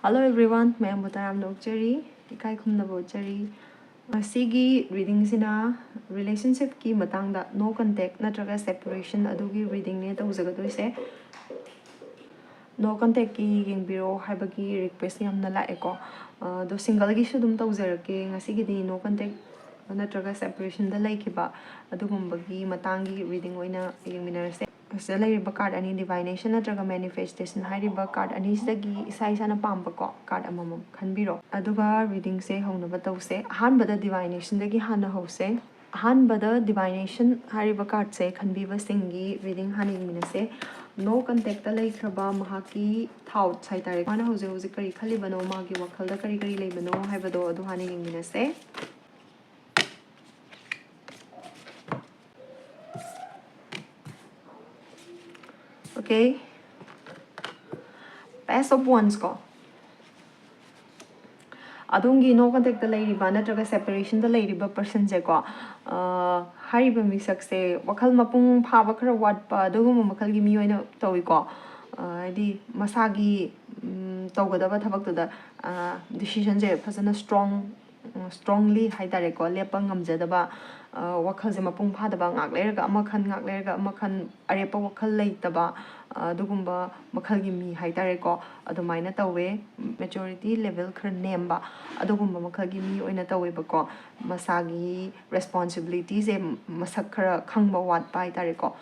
Hello everyone, I am Mutaram Nokchari, Ikai Khumna Bochari. Sigi reading sina relationship ki matangda no contact natraga separation adugi reading ne tawzagadu se no contact ki yengbiro haibagi request yamna laeko do single gi shu dum tawzarake ngasi gi no contact natraga separation da laikiba adugumbagi matangi reading oina yengminarase ꯂꯩꯔꯤꯕ card ꯑꯅꯤ ꯗꯤꯚꯥꯏꯅꯦꯁꯟ ꯅꯠꯇ꯭ꯔꯒ ꯃꯦꯅꯤꯐꯦꯁꯇꯦꯁꯟ ꯍꯥꯏꯔꯤꯕ card ꯑꯅꯤꯁꯤꯗꯒꯤ ꯏꯁꯥꯅ ꯄꯥꯝꯕꯀꯣ card ꯑꯃꯃꯝ ꯈꯟꯕꯤꯔꯣ ꯑꯗꯨꯒ ꯔꯤꯗꯤꯡꯁꯦ ꯍꯧꯅꯕ ꯇꯧꯁꯦ ꯑꯍꯥꯟꯕꯗ ꯗꯤꯚꯥꯏꯅꯦꯁꯟꯗꯒꯤ ꯍꯥꯟꯅ ꯍꯧꯁꯦ ꯑꯍꯥꯟꯕꯗ ꯗꯤꯚꯥꯏꯅꯦꯁꯟ ꯍꯥꯏꯔꯤꯕ ꯀꯥꯔꯗꯁꯦ ꯈꯟꯕꯤꯕꯁꯤꯡꯒꯤ ꯔꯤꯗꯤꯡ ꯍꯥꯟꯅ ꯌꯦꯡꯃꯤꯟꯅꯁꯦ ꯅꯣ ꯀꯟꯇꯦꯛꯇ ꯂꯩꯈ꯭ꯔꯕ ꯃꯍꯥꯛꯀꯤ ꯊꯥꯎꯠꯁ ꯍꯥꯏꯇꯥꯔꯦ ꯃꯥꯅ ꯍꯧꯖꯤꯛ ꯍꯧꯖꯤꯛ ꯀꯔꯤ ꯈꯜꯂꯤꯕꯅꯣ ꯃꯥꯒꯤ ꯋꯥꯈꯜꯗ ꯀꯔꯤ ꯀꯔꯤ ꯂꯩꯕꯅꯣ ꯍꯥꯏꯕꯗꯣ ꯑꯗꯨ ꯍꯥꯟꯅ ꯌꯦꯡꯃꯤꯟꯅꯁꯦ Okay, Pass of Wands ko. Adongi no contact the lady banatraga separation the lady but person ko. Hariba misakse, wakal mapung pavakara wat pa, dogum makal give me in a toiko. Di Masagi Togadava tabak to the decisions a person strongly haitareko, lepangam zedaba. Wakals mapung padaba ngaklerga, amakan ngaklerga, amakan arepa wakal laitaba, dugumba makalgi mi haitareko, adomina tawe, majority level kar nemba, adugumba makalgi mi oina tawe bako, masagi responsibilities e masakara kangba wat pai tareko,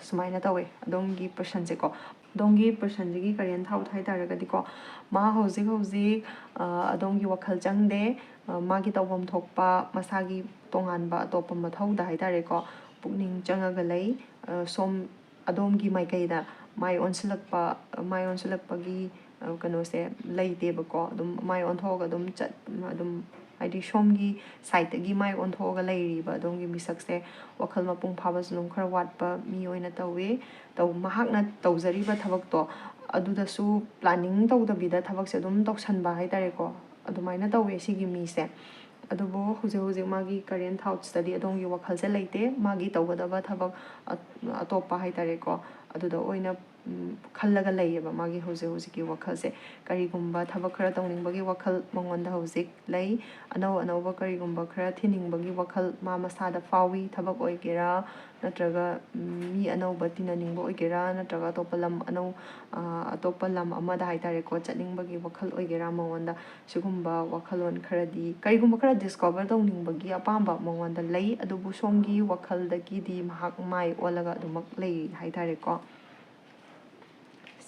sumaina tawe, adongi personseko. Dongi personsegi Korean thought haitaragadico, ma hosi, adongi wakal jangde, magi tawam thokpa, masagi tonganba, topam mathauda haitareko, pugning jangagalay, som adongi maikaida, my own selakpagi, kanose, lay debako, my own toga, chat, Adi Shomgi, site gi my on toga lady, but don't give me success. Wakal mapung pavas nung kar wat pa mio in a tawe, though mahakna tozariba tabakto, aduda su planning to the vida tabaksedum toxan by Dareko, Adumina tawe sigi me se. Adubo, who's magi Korean thought study, adong you wakal late, magi togadava tabak atopa haitareko, aduda oina. Khallaga layeba magi hoziki wakalse karigumba thabak khara tawningbagi wakal mongonda hojik lay anau karigumba khara thiningbagi wakal ma masada fawi thabak oigera natraga mi anauba tinaningba oigera natraga topalam anau atopalam amada haitare ko chatningbagi wakal oigera mongonda sigumba wakalon kharadi karigumba khara discover tawningbagi apamba mongonda lay adubu somgi wakaldagi di mahak mai olaga adumak lay haitare ko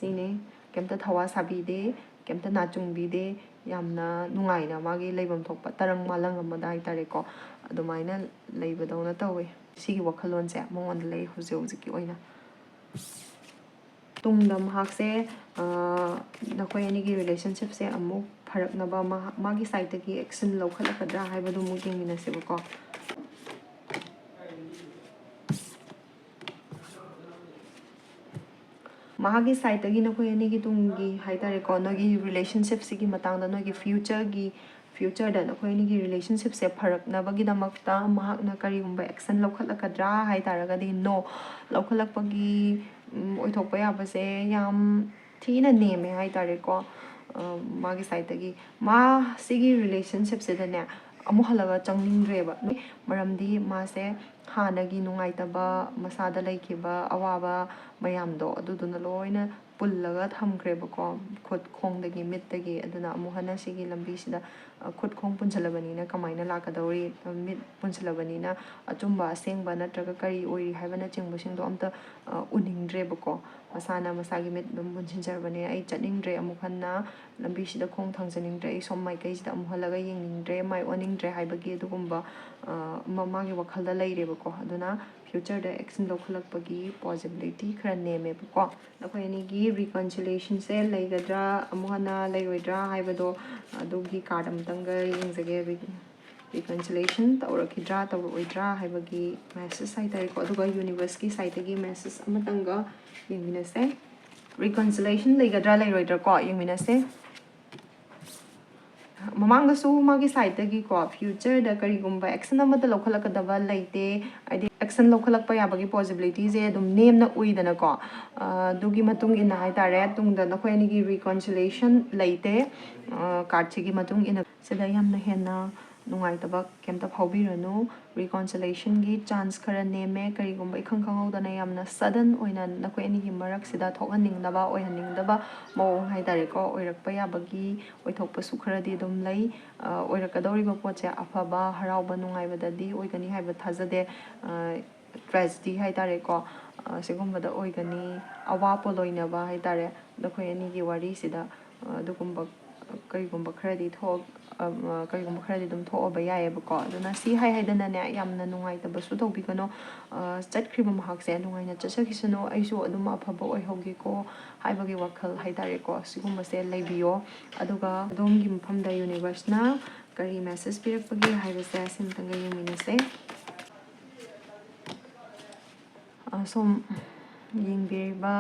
Sine, Kemta Tawa Sabide, Kemta Nachung Bide, Yamna, Nungaina, Magi, Labam Topa, Tarang Malang, Madai Tareko, Adomina, Labadona Tawe, Sigi Wakalon Zap, Mon Lay, Huziki Oina. Tungdam Hakse, Nakoyanigi relationship say, Amu, Paraknaba, Magi Saitaki, Exen local Akadra, Hibadu Muting in a Sivako. Mahagi side again ako yani gitungi haitare ko nogi relationship sigi matangda nogi future dan ako yani relationship se pharak na bagi damakta mahak na karigumba action lokhalakadra haitaraga di no lokhalak pagi oithokpa yaba se yam thina neme haitare ko magi side agi ma sigi relationship se dane amu halaga changningdreba maramdi ma se hanagi nungaitaba masada laikiba awaba mayamdo aduduna loina pullaga thamkrebako khut khongdagi mittagi aduna amuhana sigi lambi sida khut khong punchalabanina kamaina lakadori mit punchalabanina achumba asengba natraga kari oi haibana chingbusingdo amta uningdrebako masana masagi mit dum punchinjarbane ai chatningdre amukhanna lambi sida khong thangjaningdre ai sommai kai sida amuhalaga yengingdre mai oningdre haibagi adugumba mamagi wakhalda leirebako aduna future da action lokhalakpagi possibility khara neme ko nakhoi gi reconciliation se leigadra amuhana leiroidra haibado adugi card amtanga yengzage reconciliation tawrakidra tawroidra haibagi message site ko aduga universe ki site gi message amatanga yengminase reconciliation leigadra leiroidra ko yengminase ꯃꯃꯥꯡꯗꯁꯨ ꯃꯥꯒꯤ ꯁꯥꯏꯠꯇꯒꯤꯀꯣ ꯐ꯭ꯌꯨꯆꯔꯗ ꯀꯔꯤꯒꯨꯝꯕ action ꯑꯃꯠꯇ ꯂꯧꯈꯠꯂꯛꯀꯗꯕ ꯂꯩꯇꯦ ꯍꯥꯏꯗꯤ action ꯂꯧꯈꯠꯂꯛꯄ ꯌꯥꯕꯒꯤ ꯄꯣꯁꯤꯕꯤꯂꯤꯇꯤꯁꯦ ꯑꯗꯨꯝ ꯅꯦꯝꯅ ꯎꯏꯗꯅꯀꯣ ꯑꯗꯨꯒꯤ ꯃꯇꯨꯡ ꯏꯟꯅ ꯍꯥꯏꯇꯥꯔꯦ ꯇꯨꯡꯗ ꯅꯈꯣꯏ ꯑꯅꯤꯒꯤ ꯔꯤꯀꯣꯟꯁꯤꯂꯦꯁꯟ ꯂꯩꯇꯦ ꯀꯥꯔꯠꯁꯤꯒꯤ ꯃꯇꯨꯡ ꯏꯟꯅ ꯁꯤꯗ ꯌꯥꯝꯅ ꯍꯦꯟꯅ ꯅꯨꯡꯉꯥꯏꯇꯕ ꯀꯩꯝꯇ ꯐꯥꯎꯕꯤꯔꯅꯨ ꯔꯤꯀꯣꯟꯁꯤꯂꯦꯁꯟꯒꯤ ꯆꯥꯟꯁ ꯈꯔ ꯅꯦꯝꯃꯦ ꯀꯔꯤꯒꯨꯝꯕ ꯏꯈꯪ ꯈꯪꯍꯧꯗꯅ ꯌꯥꯝꯅ ꯁꯗꯟ ꯑꯣꯏꯅ ꯅꯈꯣꯏ ꯑꯅꯤꯒꯤ ꯃꯔꯛꯁꯤꯗ ꯊꯣꯛꯍꯟꯅꯤꯡꯗꯕ ꯑꯣꯏꯍꯟꯅꯤꯡꯗꯕ ꯃꯑꯣꯡ ꯍꯥꯏꯇꯥꯔꯦꯀꯣ ꯑꯣꯏꯔꯛꯄ ꯌꯥꯕꯒꯤ ꯑꯣꯏꯊꯣꯛꯄꯁꯨ ꯈꯔꯗꯤ ꯑꯗꯨꯝ ꯂꯩ ꯑꯣꯏꯔꯛꯀꯗꯧꯔꯤꯕ ꯄꯣꯠꯁꯦ ꯑꯐꯕ ꯍꯔꯥꯎꯕ ꯅꯨꯡꯉꯥꯏꯕꯗꯗꯤ ꯑꯣꯏꯒꯅꯤ ꯍꯥꯏꯕ ꯊꯥꯖꯗꯦ ꯇ꯭ꯔꯦꯖꯗꯤ ꯍꯥꯏꯇꯥꯔꯦꯀꯣ ꯁꯤꯒꯨꯝꯕꯗ ꯑꯣꯏꯒꯅꯤ ꯑꯋꯥ ꯄꯣꯂꯣꯏꯅꯕ ꯍꯥꯏꯇꯥꯔꯦ ꯅꯈꯣꯏ ꯑꯅꯤꯒꯤ ꯋꯥꯔꯤꯁꯤꯗ ꯑꯗꯨꯒꯨꯝꯕ ꯀꯔꯤꯒꯨꯝꯕ ꯈꯔꯗꯤ ꯀꯔꯤꯒꯨꯝꯕ ꯈꯔꯗꯤ ꯑꯗꯨꯝ ꯊꯣꯛꯑꯕ ꯌꯥꯏꯑꯕꯀꯣ ꯑꯗꯨꯅ ꯁꯤ ꯍꯥꯏꯗꯅꯅꯦ ꯌꯥꯝꯅ ꯅꯨꯡꯉꯥꯏꯇꯕꯁꯨ ꯇꯧꯕꯤꯒꯅꯣ ꯆꯠꯈ꯭ꯔꯤꯕ ꯃꯍꯥꯛꯁꯦ ꯅꯨꯡꯉꯥꯏꯅ ꯆꯠꯆꯈꯤꯁꯅꯨ ꯑꯩꯁꯨ ꯑꯗꯨꯝ ꯑꯐꯕ ꯑꯣꯏꯍꯧꯒꯦꯀꯣ ꯍꯥꯏꯕꯒꯤ ꯋꯥꯈꯜ ꯍꯥꯏꯇꯥꯔꯦꯀꯣ ꯁꯤꯒꯨꯝꯕꯁꯦ ꯂꯩꯕꯤꯌꯣ ꯑꯗꯨꯒ ꯑꯗꯣꯝꯒꯤ ꯃꯐꯝꯗ ꯌꯨꯅꯤꯚꯔꯁꯅ ꯀꯔꯤ ꯃꯦꯁꯦꯖ ꯄꯤꯔꯛꯄꯒꯦ ꯍꯥꯏꯕꯁꯦ ꯁꯤꯝꯇꯪꯒ ꯌꯦꯡꯃꯤꯟꯅꯁꯦ ꯁꯣꯝ ꯌꯦꯡꯕꯤꯔꯤꯕ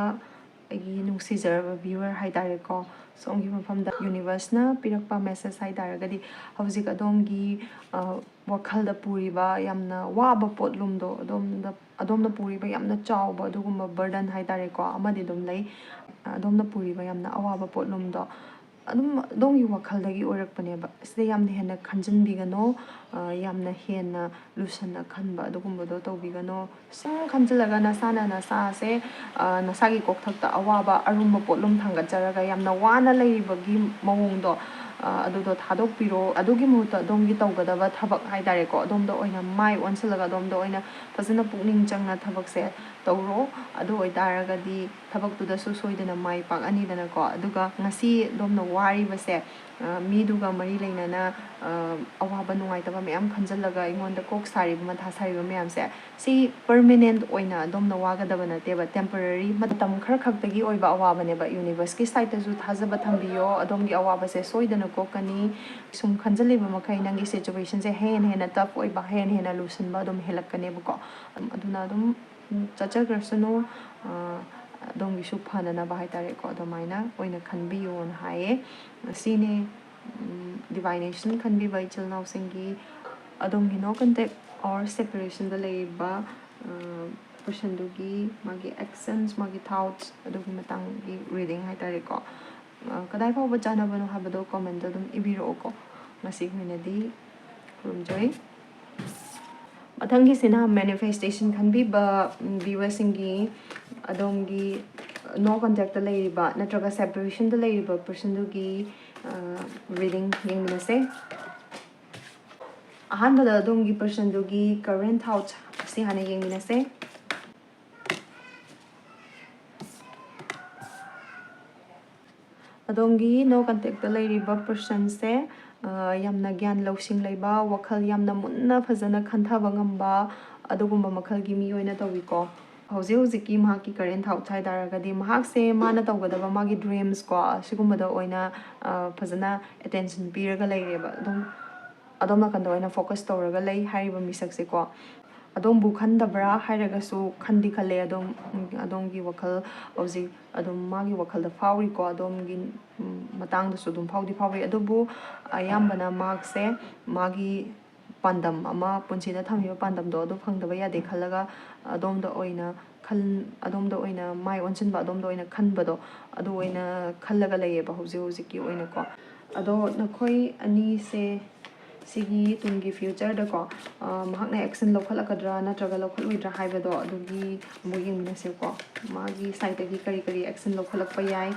ꯑꯩꯒꯤ ꯅꯨꯡꯁꯤꯖꯔꯕ ꯚ꯭ꯌꯨꯋꯔ ꯍꯥꯏꯇꯥꯔꯦꯀꯣ ꯁꯣꯝꯒꯤ ꯃꯐꯝꯗ ꯌꯨꯅꯤꯚꯔꯁꯅ ꯄꯤꯔꯛꯄ ꯃꯦꯁꯦꯖ ꯍꯥꯏꯇꯥꯔꯒꯗꯤ ꯍꯧꯖꯤꯛ ꯑꯗꯣꯝꯒꯤ ꯋꯥꯈꯜꯗ ꯄꯨꯔꯤꯕ ꯌꯥꯝꯅ ꯋꯥꯕ ꯄꯣꯠꯂꯨꯝꯗꯣ ꯑꯗꯣꯝꯅ ꯄꯨꯔꯤꯕ ꯌꯥꯝꯅ ꯆꯥꯎꯕ ꯑꯗꯨꯒꯨꯝꯕ ꯕꯔꯗꯟ ꯍꯥꯏꯇꯥꯔꯦꯀꯣ ꯑꯃꯗꯤ ꯑꯗꯨꯝ ꯂꯩ ꯑꯗꯣꯝꯅ ꯄꯨꯔꯤꯕ ꯌꯥꯝꯅ ꯑꯋꯥꯕ ꯄꯣꯠꯂꯨꯝꯗꯣ ꯑꯗꯨꯝ ꯑꯗꯣꯝꯒꯤ ꯋꯥꯈꯜꯗꯒꯤ ꯑꯣꯏꯔꯛꯄꯅꯦꯕ ꯁꯤꯗ ꯌꯥꯝꯅ ꯍꯦꯟꯅ ꯈꯟꯖꯤꯟꯕꯤꯒꯅꯣ ꯌꯥꯝꯅ ꯍꯦꯟꯅ ꯂꯨꯁꯟꯅ ꯈꯟꯕ ꯑꯗꯨꯒꯨꯝꯕꯗꯣ ꯇꯧꯕꯤꯒꯅꯣ ꯁꯨꯝ ꯈꯟꯖꯤꯜꯂꯒ ꯅꯁꯥꯅ ꯅꯁꯥꯁꯦ ꯅꯁꯥꯒꯤ ꯀꯣꯛꯊꯛꯇ ꯑꯋꯥꯕ ꯑꯔꯨꯝꯕ ꯄꯣꯠꯂꯨꯝ ꯊꯥꯡꯒꯠꯆꯔꯒ ꯌꯥꯝꯅ ꯋꯥꯅ ꯂꯩꯔꯤꯕꯒꯤ ꯃꯑꯣꯡꯗꯣ ꯑꯗꯨꯗꯣ ꯊꯥꯗꯣꯛꯄꯤꯔꯣ ꯑꯗꯨꯒꯤ ꯃꯍꯨꯠꯇ ꯑꯗꯣꯝꯒꯤ ꯇꯧꯒꯗꯕ ꯊꯕꯛ ꯍꯥꯏꯇꯥꯔꯦꯀꯣ ꯑꯗꯣꯝꯗ ꯑꯣꯏꯅ ꯃꯥꯏ ꯑꯣꯟꯁꯤꯜꯂꯒ ꯑꯗꯣꯝꯗ ꯑꯣꯏꯅ ꯐꯖꯅ ꯄꯨꯛꯅꯤꯡ ꯆꯪꯅ ꯊꯕꯛꯁꯦ ꯇꯧꯔꯣ ꯑꯗꯨ ꯑꯣꯏꯇꯥꯔꯒꯗꯤ ꯊꯕꯛꯇꯨꯗꯁꯨ ꯁꯣꯏꯗꯅ ꯃꯥꯏ ꯄꯥꯛꯑꯅꯤꯗꯅꯀꯣ ꯑꯗꯨꯒ ꯉꯁꯤ ꯑꯗꯣꯝꯅ ꯋꯥꯔꯤꯕꯁꯦ ꯃꯤꯗꯨꯒ ꯃꯔꯤ ꯂꯩꯅꯅ ꯑꯋꯥꯕ ꯅꯨꯡꯉꯥꯏꯇꯕ ꯃꯌꯥꯝ ꯈꯟꯖꯤꯜꯂꯒ ꯑꯩꯉꯣꯟꯗ ꯀꯣꯛ ꯁꯥꯔꯤꯕ ꯃꯊꯥ ꯁꯥꯔꯤꯕ ꯃꯌꯥꯝꯁꯦ ꯁꯤ ꯄꯔꯃꯤꯅꯦꯟꯠ ꯑꯣꯏꯅ ꯑꯗꯣꯝꯅ ꯋꯥꯒꯗꯕ ꯅꯠꯇꯦꯕ ꯇꯦꯝꯄꯔꯔꯤ ꯃꯇꯝ ꯈꯔ ꯈꯛꯇꯒꯤ ꯑꯣꯏꯕ ꯑꯋꯥꯕꯅꯦꯕ ꯌꯨꯅꯤꯚꯔꯁꯀꯤ ꯁꯥꯏꯠꯇꯁꯨ ꯊꯥꯖꯕ ꯊꯝꯕꯤꯌꯣ ꯑꯗꯣꯝꯒꯤ ꯑꯋꯥꯕꯁꯦ ꯁꯣꯏꯗꯅ ꯀꯣꯛꯀꯅꯤ ꯁꯨꯝ ꯈꯟꯖꯤꯜꯂꯤꯕ ꯃꯈꯩ ꯅꯪꯒꯤ ꯁꯤꯆꯨꯋꯦꯁꯟꯁꯦ ꯍꯦꯟꯅ ꯇꯐ ꯑꯣꯏꯕ ꯍꯦꯟꯅ ꯂꯨꯁꯟꯕ ꯑꯗꯨꯝ ꯍꯦꯜꯂꯛꯀꯅꯦꯕꯀꯣ ꯑꯗꯨꯅ ꯑꯗꯨꯝ ꯆꯠꯆꯈ꯭ꯔꯁꯅꯨ ꯑꯗꯣꯝꯒꯤꯁꯨ ꯐꯅꯅꯕ ꯍꯥꯏꯇꯥꯔꯦꯀꯣ ꯑꯗꯨꯃꯥꯏꯅ ꯑꯣꯏꯅ ꯈꯟꯕꯤꯌꯣꯅ ꯍꯥꯏꯌꯦ ꯁꯤꯅꯦ ꯗꯤꯚꯥꯏꯅꯦꯁꯟ ꯈꯟꯕꯤꯕ ꯏꯆꯤꯜ ꯏꯅꯥꯎꯁꯤꯡꯒꯤ ꯑꯗꯣꯝꯒꯤ ꯅꯣ ꯀꯟꯇꯦꯛ ꯑꯣꯔ ꯁꯦꯄꯔꯦꯁꯟꯗ ꯂꯩꯔꯤꯕ ꯄꯔꯁꯟꯗꯨꯒꯤ ꯃꯥꯒꯤ ꯑꯦꯛꯁꯟꯁ ꯃꯥꯒꯤ ꯊꯥꯎꯠꯁ ꯑꯗꯨꯒꯤ ꯃꯇꯥꯡꯒꯤ ꯔꯤꯗꯤꯡ ꯍꯥꯏꯇꯥꯔꯦꯀꯣ ꯀꯗꯥꯏ ꯐꯥꯎꯕ ꯆꯥꯟꯅꯕꯅꯣ ꯍꯥꯏꯕꯗꯣ ꯀꯣꯃꯦꯟꯇ ꯑꯗꯨꯝ ꯏꯕꯤꯔꯛꯑꯣꯀꯣ ꯉꯁꯤꯒꯤ ꯑꯣꯏꯅꯗꯤ ꯈꯨꯔꯨꯝꯖꯩ ꯃꯊꯪꯒꯤꯁꯤꯅ ꯃꯦꯅꯤꯐꯦꯁꯇꯦꯁꯟ ꯈꯟꯕꯤꯕ ꯚꯤꯌꯨꯋꯔꯁꯤꯡꯒꯤ ꯑꯗꯣꯝꯒꯤ ꯅꯣ ꯀꯟꯇꯦꯛꯇ ꯂꯩꯔꯤꯕ ꯅꯠꯇ꯭ꯔꯒ ꯁꯦꯄꯔꯦꯁꯟꯗ ꯂꯩꯔꯤꯕ ꯄꯔꯁꯟꯗꯨꯒꯤ ꯔꯤꯗꯤꯡ ꯌꯦꯡꯃꯤꯟꯅꯁꯦ ꯑꯍꯥꯟꯕꯗ ꯑꯗꯣꯝꯒꯤ ꯄꯔꯁꯟꯗꯨꯒꯤ ꯀꯔꯦꯟ ꯊꯥꯎꯠꯁ ꯑꯁꯤ ꯍꯥꯟꯅ ꯌꯦꯡꯃꯤꯟꯅꯁꯦ ꯑꯗꯣꯝꯒꯤ ꯅꯣ ꯀꯟꯇꯦꯛꯇ ꯂꯩꯔꯤꯕ ꯄꯔꯁꯟꯁꯦ ꯌꯥꯝꯅ ꯒ꯭ꯌꯥꯟ ꯂꯧꯁꯤꯡ ꯂꯩꯕ ꯋꯥꯈꯜ ꯌꯥꯝꯅ ꯃꯨꯟꯅ ꯐꯖꯅ ꯈꯟꯊꯕ ꯉꯝꯕ ꯑꯗꯨꯒꯨꯝꯕ ꯃꯈꯜꯒꯤ ꯃꯤ ꯑꯣꯏꯅ ꯇꯧꯋꯤꯀꯣ ꯍꯧꯖꯤꯛꯀꯤ ꯃꯍꯥꯛꯀꯤ ꯀꯔꯦꯟ ꯊꯥꯎꯠꯁ ꯍꯥꯏ ꯇꯥꯔꯒꯗꯤ ꯃꯍꯥꯛꯁꯦ ꯃꯥꯅ ꯇꯧꯒꯗꯕ ꯃꯥꯒꯤ ꯗ꯭ꯔꯤꯝꯁꯀꯣ ꯁꯤꯒꯨꯝꯕꯗ ꯑꯣꯏꯅ ꯐꯖꯅ ꯑꯦꯇꯦꯟꯁꯟ ꯄꯤꯔꯒ ꯂꯩꯔꯦꯕ ꯑꯗꯣꯝ ꯅꯥꯀꯟꯗ ꯑꯣꯏꯅ ꯐꯣꯀꯁ ꯇꯧꯔꯒ ꯂꯩ ꯍꯥꯏꯔꯤꯕ ꯃꯤꯁꯛꯁꯦꯀꯣ ꯑꯗꯣꯝꯕꯨ ꯈꯟꯗꯕ꯭ꯔꯥ ꯍꯥꯏꯔꯒꯁꯨ ꯈꯟꯗꯤ ꯈꯜꯂꯦ ꯑꯗꯣꯝꯒꯤ ꯋꯥꯈꯜ ꯍꯧꯖꯤꯛ ꯑꯗꯨꯝ ꯃꯥꯒꯤ ꯋꯥꯈꯜꯗ ꯐꯥꯎꯔꯤꯀꯣ ꯑꯗꯣꯝꯒꯤ ꯃꯇꯥꯡꯗꯁꯨ ꯑꯗꯨꯝ ꯐꯥꯎꯏ ꯑꯗꯨꯕꯨ ꯑꯌꯥꯝꯕꯅ ꯃꯍꯥꯛꯁꯦ ꯃꯥꯒꯤ ꯄꯥꯟꯗꯝ ꯑꯃ ꯄꯨꯟꯁꯤꯗ ꯊꯝꯃꯤꯕ ꯄꯥꯟꯗꯝꯗꯣ ꯑꯗꯨ ꯐꯪꯗꯕ ꯌꯥꯗꯦ ꯈꯜꯂꯒ ꯑꯗꯣꯝꯗ ꯑꯣꯏꯅ ꯃꯥꯏ ꯑꯣꯟꯁꯤꯟꯕ ꯑꯗꯣꯝꯗ ꯑꯣꯏꯅ ꯈꯟꯕꯗꯣ ꯑꯗꯨ ꯑꯣꯏꯅ ꯈꯜꯂꯒ ꯂꯩꯌꯦꯕ ꯍꯧꯖꯤꯛꯀꯤ ꯑꯣꯏꯅꯀꯣ ꯑꯗꯣ ꯅꯈꯣꯏ ꯑꯅꯤꯁꯦ ꯁꯤꯒꯤ ꯇꯨꯡꯒꯤ ꯐ꯭ꯌꯨꯆꯔꯗꯀꯣ ꯃꯍꯥꯛꯅ ꯑꯦꯛꯁꯟ ꯂꯧꯈꯠꯂꯛꯀꯗ꯭ꯔꯥ ꯅꯠꯇ꯭ꯔꯒ ꯂꯧꯈꯠꯂꯣꯏꯗ꯭ꯔꯥ ꯍꯥꯏꯕꯗꯣ ꯑꯗꯨꯒꯤ ꯑꯃꯨꯛ ꯌꯦꯡꯃꯤꯟꯅꯁꯦꯀꯣ ꯃꯥꯒꯤ ꯁꯥꯏꯠꯇꯒꯤ ꯀꯔꯤ ꯑꯦꯛꯁꯟ ꯂꯧꯈꯠꯂꯛꯄ ꯌꯥꯏ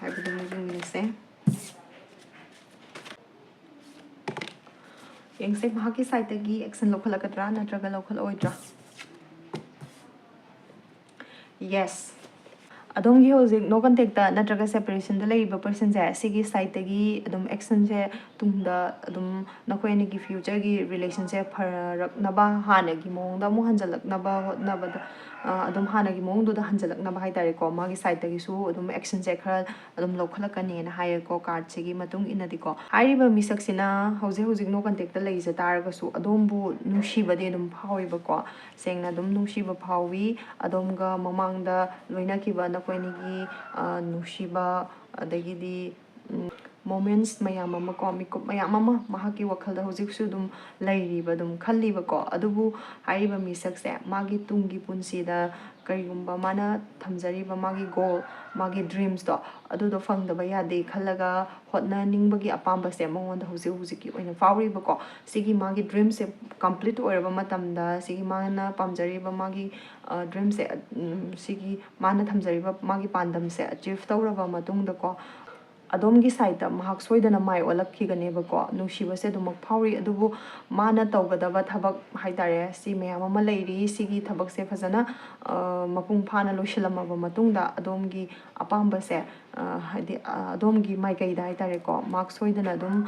ꯍꯥꯏꯕꯗꯨ ꯑꯃꯨꯛ ꯌꯦꯡꯃꯤꯟꯅꯁꯦ ꯌꯦꯡꯁꯦ ꯃꯍꯥꯛꯀꯤ ꯁꯥꯏꯠꯇꯒꯤ ꯑꯦꯛꯁꯟ ꯂꯧꯈꯠꯂꯛꯀꯗ꯭ꯔꯥ ꯅꯠꯇ꯭ꯔꯒ ꯂꯧꯈꯠꯂꯣꯏꯗ꯭ꯔꯥ ꯌꯦꯁ ꯑꯗꯣꯝꯒꯤ ꯍꯧꯖꯤꯛ ꯅꯣ ꯀꯟꯇꯦꯛꯇ ꯅꯠꯇ꯭ꯔꯒ ꯁꯦꯄꯔꯦꯁꯟꯗ ꯂꯩꯔꯤꯕ ꯄꯔꯁꯟꯁꯦ ꯁꯤꯒꯤ ꯁꯥꯏꯠꯇꯒꯤ ꯑꯗꯨꯝ ꯑꯦꯛꯁꯟꯁꯦ ꯇꯨꯡꯗ ꯑꯗꯨꯝ ꯅꯈꯣꯏ ꯑꯅꯤꯒꯤ ꯐ꯭ꯌꯨꯆꯔꯒꯤ ꯔꯤꯂꯦꯁꯟꯁꯦ ꯐꯔꯛꯅꯕ ꯍꯥꯟꯅꯒꯤ ꯃꯑꯣꯡꯗ ꯑꯃꯨꯛ ꯍꯟꯖꯤꯜꯂꯛꯅꯕ ꯍꯣꯠꯅꯕꯗ ꯑꯗꯨꯝ ꯍꯥꯟꯅꯒꯤ ꯃꯑꯣꯡꯗꯨꯗ ꯍꯟꯖꯤꯜꯂꯛꯅꯕ ꯍꯥꯏꯇꯥꯔꯦꯀோ ꯃꯥꯒꯤ ꯁꯥꯏꯠꯇꯒꯤꯁꯨ ꯑꯗꯨꯝ ꯑꯦꯛꯁꯟꯁꯦ ꯈꯔ ꯑꯗꯨം ꯂꯧꯈꯠꯂꯛꯀꯅꯤꯅ ꯍꯥꯏꯌꯦꯀꯣ ꯀꯥꯔꯠꯁꯤꯒꯤ ꯃꯇꯨꯡ ꯏꯟꯅꯗꯤꯀꯣ ꯍꯥꯏꯔꯤꯕ ꯃꯤꯁꯛꯁꯤꯅ ꯍꯧꯖꯤꯛ ꯅꯣ ꯀꯟꯇꯦꯛꯇ ꯂꯩꯖ ꯇꯥꯔꯒꯁꯨ ꯑꯗꯣꯝꯕꯨ ꯅꯨꯡꯁꯤꯕꯗꯤ ꯑꯗꯨꯝ ꯐꯥꯎꯋꯦꯕꯀꯣ ꯁꯦꯡꯅ ꯑꯗꯨꯝ ꯅꯨꯡꯁꯤꯕ ꯐꯥꯎꯋꯤ ꯑꯗꯣꯝꯒ ꯃꯃꯥꯡꯗ ꯂꯣꯏꯅꯈꯤꯕ ꯅꯈꯣꯏ ꯑꯅꯤꯒꯤ ꯅꯨꯡꯁꯤꯕ ꯑꯗꯒꯤꯗꯤ moments mayam ama ko mikup mayam ama mahaki wakhalda hojiksu dum leiriba dum khalliba ko adubu hariba misakse magi tungi punsida karigumba mana thamjariba magi goal magi dreams do adudo fangdaba yade khallaga hotna ningbagi apamba se mongonda hojiki oina fawriba ko sigi magi dreams se complete oiraba matamda sigi mana pamjariba magi dreams se sigi mana thamjariba magi pandam se achieve tawraba matungda ko adom gi side da mahak soidana mai olak khiganeba ko nungsiba se dumak phauri adubu mana tawgadaba thabak haitare si mayam ama leiri sigi thabak se phajana mapung phana loisilama matungda adom gi apamba se hadi adom gi mai kai da haitare ko mark soidana dum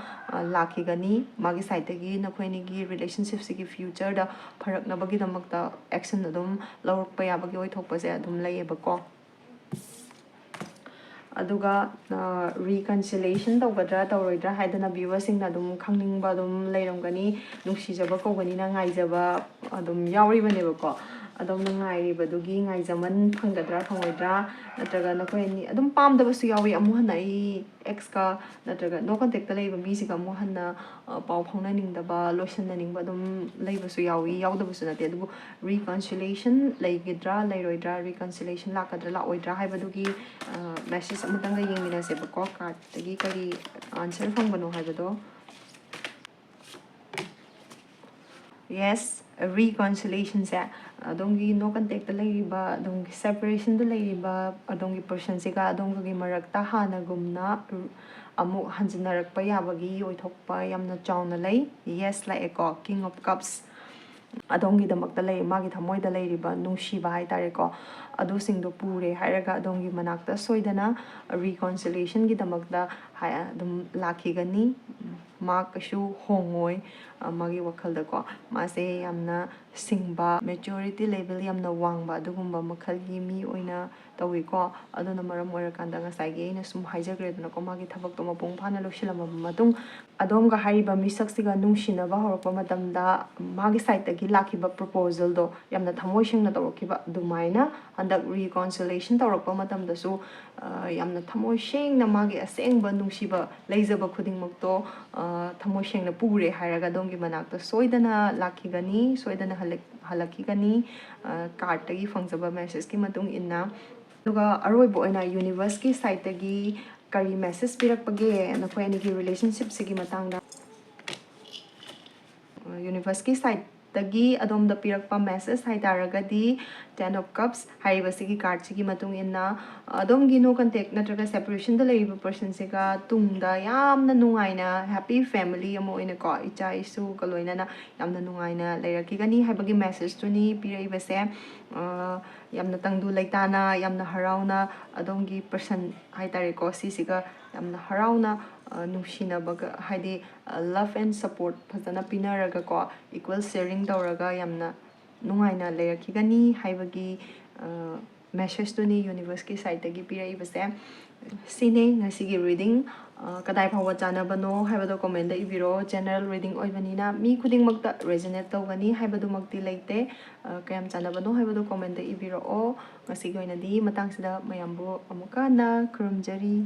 lakhigani magi side gi nakhoini gi relationship sigi future da pharak nabagi damakta action adum lawrpa yabagi oi thokpa se adum layeba ko aduga reconciliation tawgadra tawroidra haidana viewers sing na dum khangning ba dum leiramgani nungsijaba kogani na ngaijaba adum yauri baneba ko adum na ngairi badugi ngaijaman phanggadra phangoidra natraga nakoi ni adum pamdaba su yawi amu hana I ex ka natraga no contact ta leiba mi siga amu hana pau phangna ningdaba lotion na ningba adum leiba su yawi yawdaba su nate adubu reconciliation leigidra leiroidra reconciliation lakadra la oidra haibadugi message amutanga yengmina se bako card tagi kari answer fangbano haibado yes reconciliation se adongi no contact laiba adongi separation da laiba adongi person se ga adongi marakta hana gumna amu hanjinarak pa yabagi oithokpa yamna chauna lay yes like ko king of cups adongi damakta lay magi thamoi da lairiba nungsiba haitare ko adu singdo pure hairaga adongi manakta soidana reconciliation gi damakta adum lakhigani ma kashu hongoi magi wakhalda ko mase yamna singba maturity level yamna wangba adugumba makhalgi mi oina tawi ko aduna maram oirakanda ngasai gi ina sum haijagredna ko magi thabak to mapung phana losilama matung adom ga hariba misaksiga nungsina ba horpa matamda magi side gi lakhiba proposal do yamna thamoi singna tawkiba dumaina andak reconciliation tawrakpa matamda su yamna thamoi singna magi asengba nungsiba leijaba khudingmak to thamoi singna pure hairaga domgi manakta soidana lakhigani soidana halakigani card tagi fangjaba message ki matung inna duga aroibo oina universe ki side tagi kari message pirakpage nakoi ani ki relationship sigi matangda universe ki side tagi adom da pirakpa message haitaragadi 10 of cups haibasigi card sigi matung inna adom gi no contact natraga separation da leiba person sega tungda yamna nungaina happy family amo ina ko icha isu kaloina na yamna nungaina leirakigani haibagi message tuni piraibase yamna tangdu leitana yamna harauna adom gi person haitare ko sisiga yamna harauna nushina baga haidi love and support phajana pinaraga ko equal sharing tawraga yamna nungaina leirakigani haibagi message tuni universe ki side tagi piraibase sine ngasigi reading kadai phawa chanabano haibado comment da ibiro general reading oibanina mi khuding makta resonate tawgani haibado makti leite kayam chanabano haibado comment da ibiro o ngasigi oina di matang sida mayambo amuka na kurumjari